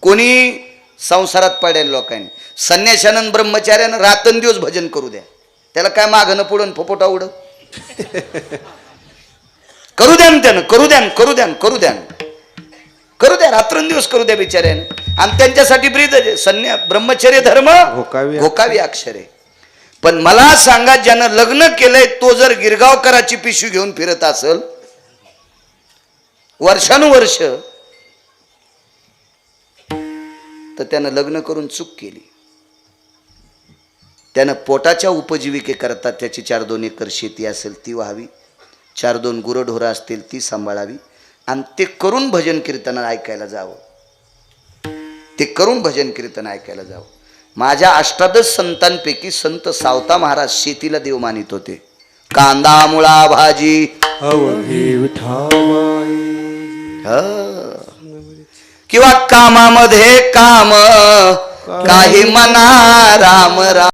कोणी संसारात पडेल लोकांनी संन्याशानंद ब्रह्मचार्यानं रात्रंदिवस भजन करू द्या, त्याला काय मागणं पुढं फपोटा उड करू द्या त्यानं, करू द्या करू द्या करू द्या करू द्या, रात्रंदिवस करू द्या बिचाऱ्यानं. आणि त्यांच्यासाठी ब्रीद ब्रह्मचर्य धर्म घोकावी अक्षरे. पण मला सांगा, ज्यानं लग्न केलंय तो जर गिरगावकराची पिशवी घेऊन फिरत असेल वर्षानुवर्ष, तर त्यानं लग्न करून चूक केली. त्यानं पोटाच्या उपजीविकेकरता त्याची 4-2 एकर शेती असेल ती व्हावी, 4-2 गुरंढोरं असतील ती सांभाळावी, आणि ते करून भजन कीर्तन ऐकायला जावं, ते करून भजन कीर्तन ऐकायला जावं. माझ्या अष्टादश संतांपैकी संत सावता महाराज शेतीला देव मानित होते. कांदा मुळा भाजी किंवा कामामध्ये काम काही म्हणा राम राम.